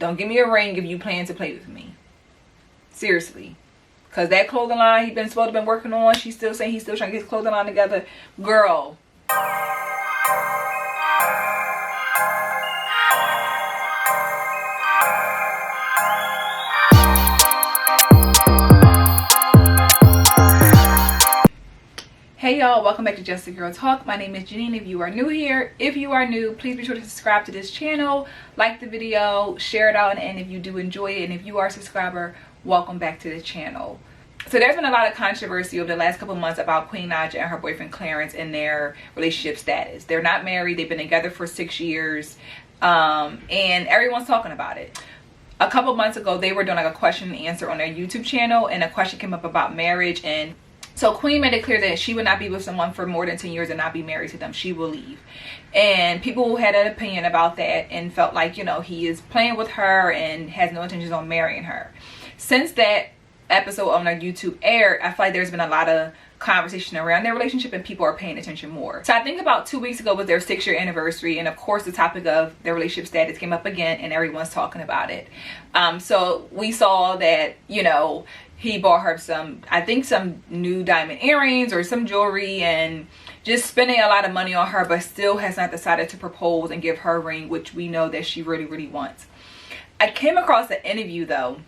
Don't give me a ring if you plan to play with me. Seriously. Because that clothing line he's been supposed to been working on, she's still saying he's still trying to get his clothing line together. Girl. Hey y'all, welcome back to Just a Girl Talk. My name is Janine. If you are new here, please be sure to subscribe to this channel, like the video, share it out, and if you do enjoy it, and if you are a subscriber, welcome back to the channel. So there's been a lot of controversy over the last couple months about Queen Naija and her boyfriend Clarence and their relationship status. They're not married. They've been together for 6 years, and everyone's talking about it. A couple months ago, they were doing like a question and answer on their YouTube channel, and a question came up about marriage. And so Queen made it clear that she would not be with someone for more than 10 years and not be married to them. She will leave. And people had an opinion about that and felt like, you know, he is playing with her and has no intentions on marrying her. Since that episode on their YouTube aired, I feel like there's been a lot of conversation around their relationship and people are paying attention more. So I think about 2 weeks ago was their 6-year anniversary, and of course the topic of their relationship status came up again and everyone's talking about it. So we saw that, you know, he bought her some new diamond earrings or some jewelry and just spending a lot of money on her, but still has not decided to propose and give her a ring, which we know that she really, really wants. I came across an interview though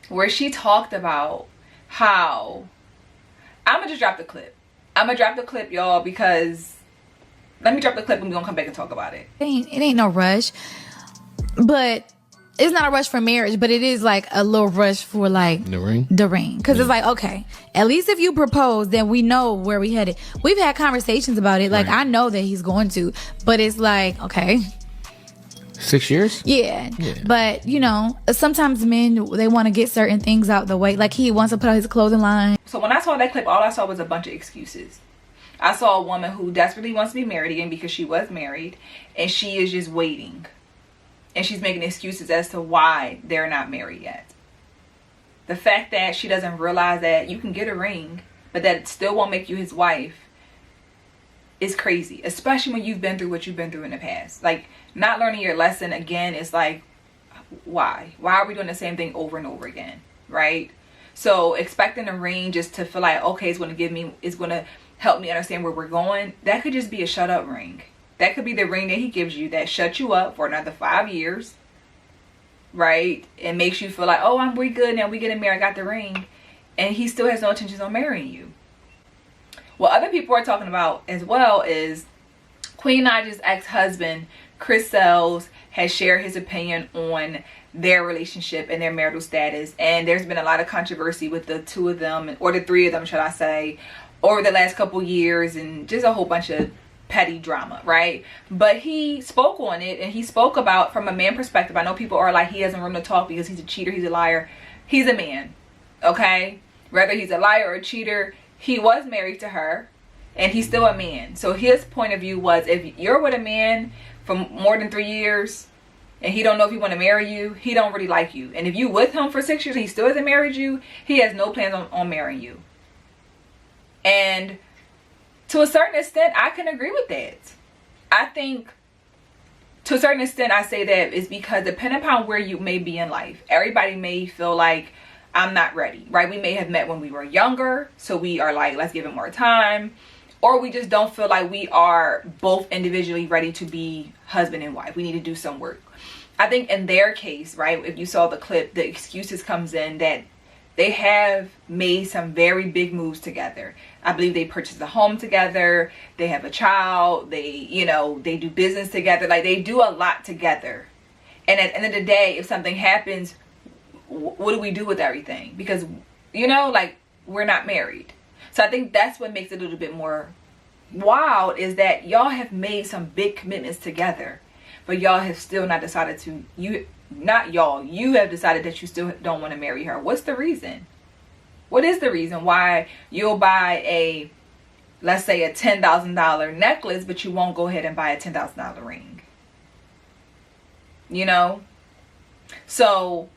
where she talked about how, I'm gonna just drop the clip. I'm gonna drop the clip, y'all, because let me drop the clip and we're gonna come back and talk about it. It ain't no rush, but it's not a rush for marriage, but it is like a little rush for like the ring. Because it's like, okay, at least if you propose, then we know where we headed. We've had conversations about it. Like, I know that he's going to, but it's like, okay. 6 years? Yeah. But, you know, sometimes men, they want to get certain things out the way. Like, he wants to put out his clothing line. So when I saw that clip, all I saw was a bunch of excuses. I saw a woman who desperately wants to be married again because she was married, and she is just waiting. And she's making excuses as to why they're not married yet. The fact that she doesn't realize that you can get a ring, but that it still won't make you his wife, is crazy. Especially when you've been through what you've been through in the past. Like, not learning your lesson again is like, why? Why are we doing the same thing over and over again? Right? So expecting a ring just to feel like, okay, it's going to help me understand where we're going. That could just be a shut up ring. That could be the ring that he gives you that shuts you up for another 5 years, right? And makes you feel like, oh, we good now, we getting married, I got the ring. And he still has no intentions on marrying you. What other people are talking about as well is Queen Naija's ex-husband, Chris Sells, has shared his opinion on their relationship and their marital status. And there's been a lot of controversy with the two of them, or the three of them, should I say, over the last couple years, and just a whole bunch of petty drama, right? But he spoke on it, and he spoke about from a man perspective. I know people are like, he has no room to talk because he's a cheater, he's a liar. He's a man, okay? Whether he's a liar or a cheater, he was married to her and he's still a man. So his point of view was, if you're with a man for more than 3 years and he don't know if he want to marry you, he don't really like you. And if you with him for 6 years and he still hasn't married you, he has no plans on marrying you. And to a certain extent, I can agree with that. I think to a certain extent, I say that is because depending upon where you may be in life, everybody may feel like, I'm not ready, right? We may have met when we were younger, so we are like, let's give it more time. Or we just don't feel like we are both individually ready to be husband and wife. We need to do some work. I think in their case, right, if you saw the clip, the excuses comes in that they have made some very big moves together. I believe they purchased a home together. They have a child. They do business together. Like, they do a lot together. And at the end of the day, if something happens, what do we do with everything? Because, like, we're not married. So I think that's what makes it a little bit more wild, is that y'all have made some big commitments together, but y'all have still not decided to, you have decided that you still don't want to marry her. What's the reason? What is the reason why you'll buy let's say a $10,000 necklace, but you won't go ahead and buy a $10,000 ring? So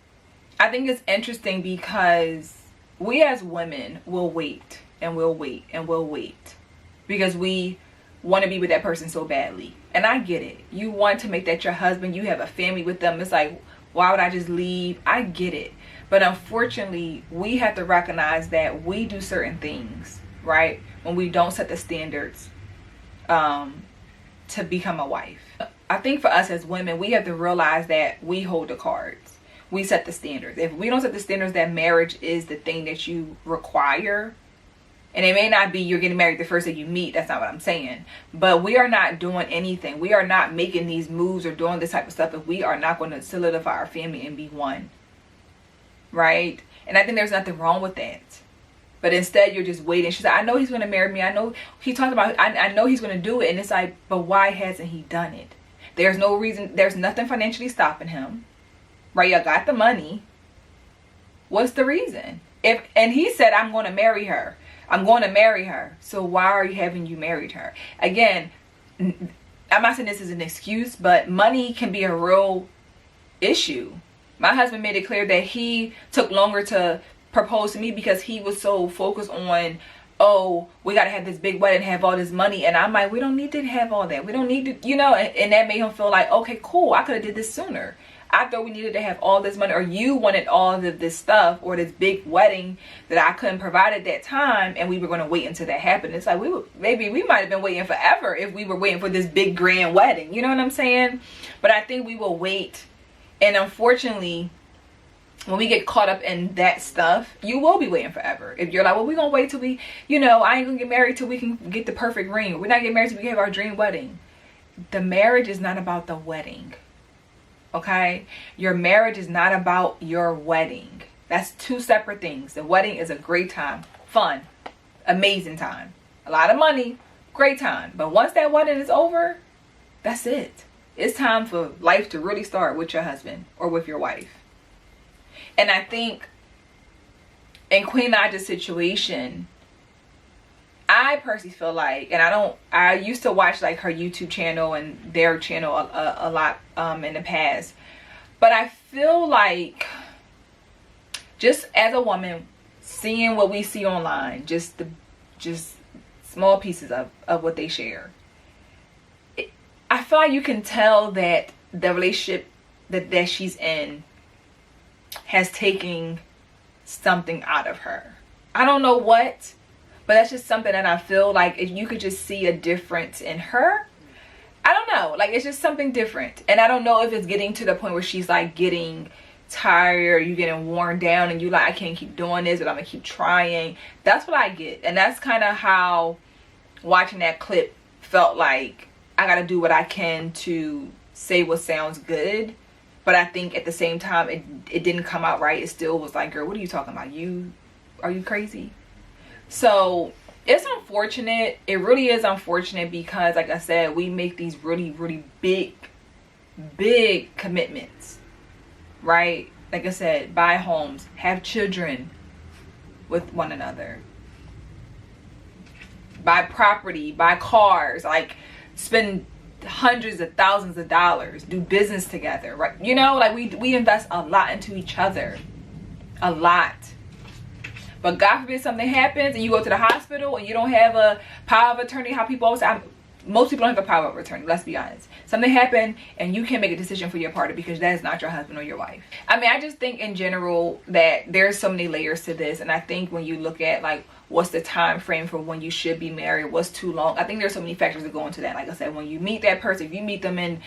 I think it's interesting because we as women will wait and we'll wait and we'll wait because we want to be with that person so badly. And I get it. You want to make that your husband. You have a family with them. It's like, Why would I just leave? I get it. But unfortunately, we have to recognize that we do certain things, right? When we don't set the standards to become a wife. I think for us as women, we have to realize that we hold the cards. We set the standards. If we don't set the standards that marriage is the thing that you require, and it may not be you're getting married the first day you meet, that's not what I'm saying, but we are not doing anything. We are not making these moves or doing this type of stuff if we are not going to solidify our family and be one, right? And I think there's nothing wrong with that. But instead, you're just waiting. She said, I know he's going to marry me. I know he talked about, I know he's going to do it. And it's like, but why hasn't he done it? There's no reason. There's nothing financially stopping him, right? You got the money. What's the reason? And he said, I'm going to marry her. I'm going to marry her. So why haven't you married her? Again, I'm not saying this is an excuse, but money can be a real issue. My husband made it clear that he took longer to propose to me because he was so focused on, oh, we got to have this big wedding, have all this money. And I'm like, we don't need to have all that. We don't need to, and that made him feel like, okay, cool, I could have did this sooner. I thought we needed to have all this money, or you wanted all of this stuff or this big wedding that I couldn't provide at that time, and we were going to wait until that happened. It's like, maybe we might have been waiting forever if we were waiting for this big grand wedding. You know what I'm saying? But I think we will wait. And unfortunately, when we get caught up in that stuff, you will be waiting forever. If you're like, well, we're going to wait till we, I ain't going to get married till we can get the perfect ring. We're not getting married till we have our dream wedding. The marriage is not about the wedding. Okay? Your marriage is not about your wedding. That's two separate things. The wedding is a great time. Fun. Amazing time. A lot of money. Great time. But once that wedding is over, that's it. It's time for life to really start with your husband or with your wife. And I think in Queen Naija's situation, I personally feel like, and I used to watch like her YouTube channel and their channel a lot in the past, but I feel like just as a woman, seeing what we see online, just small pieces of what they share, I feel like you can tell that the relationship that she's in has taken something out of her. I don't know what, but that's just something that I feel like if you could just see a difference in her. I don't know, like it's just something different. And I don't know if it's getting to the point where she's like getting tired, you getting worn down, and you like, I can't keep doing this, but I'm gonna keep trying. That's what I get. And that's kind of how watching that clip felt like. I gotta do what I can to say what sounds good, but I think at the same time it didn't come out right. It still was like, girl, what are you talking about? Are you crazy? So it's unfortunate. It really is unfortunate because, like I said, we make these really, really big commitments, right? Like I said, buy homes, have children with one another, buy property, buy cars, like spend hundreds of thousands of dollars, do business together, right? Like we invest a lot into each other, a lot. But God forbid something happens and you go to the hospital and you don't have a power of attorney. How people always say, most people don't have a power of attorney, let's be honest. Something happened and you can't make a decision for your partner because that is not your husband or your wife. I mean, I just think in general that there's so many layers to this. And I think when you look at like, what's the time frame for when you should be married? What's too long? I think there's so many factors that go into that. Like I said, when you meet that person, if you meet them in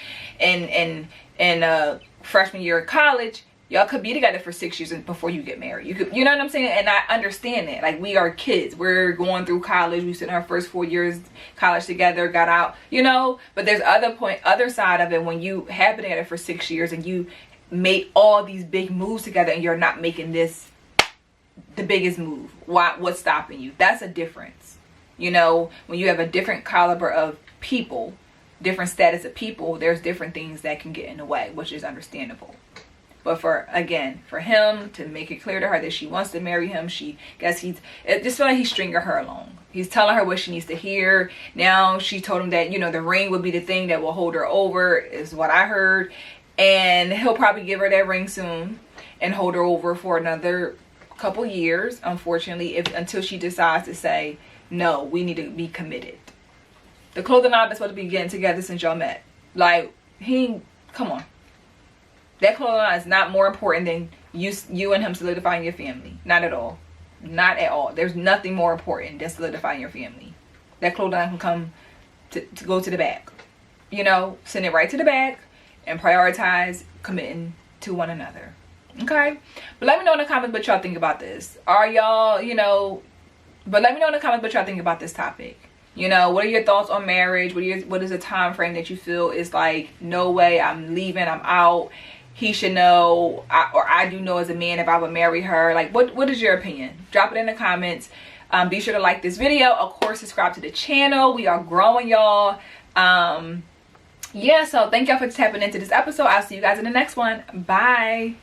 freshman year of college, y'all could be together for 6 years before you get married. You know what I'm saying? And I understand that. Like, we are kids. We're going through college. We spent our first 4 years college together, got out, But there's other side of it when you have been together for 6 years and you made all these big moves together and you're not making this the biggest move. What's stopping you? That's a difference. When you have a different caliber of people, different status of people, there's different things that can get in the way, which is understandable. But for him to make it clear to her that she wants to marry him, it just feel like he's stringing her along. He's telling her what she needs to hear. Now she told him that, the ring would be the thing that will hold her over, is what I heard. And he'll probably give her that ring soon and hold her over for another couple years, unfortunately, until she decides to say, no, we need to be committed. The clothing line is supposed to be getting together since y'all met. Like, come on. That clothing line is not more important than you and him solidifying your family. Not at all. Not at all. There's nothing more important than solidifying your family. That clothing line can come to go to the back. You know, send it right to the back and prioritize committing to one another. Okay? But let me know in the comments what y'all think about this. Are y'all, you know, but let me know in the comments what y'all think about this topic. You know, what are your thoughts on marriage? What is a time frame that you feel is like, no way, I'm leaving, I'm out. He should know, or I do know as a man if I would marry her. Like, what is your opinion? Drop it in the comments. Be sure to like this video. Of course, subscribe to the channel. We are growing, y'all. Yeah, so thank y'all for tapping into this episode. I'll see you guys in the next one. Bye.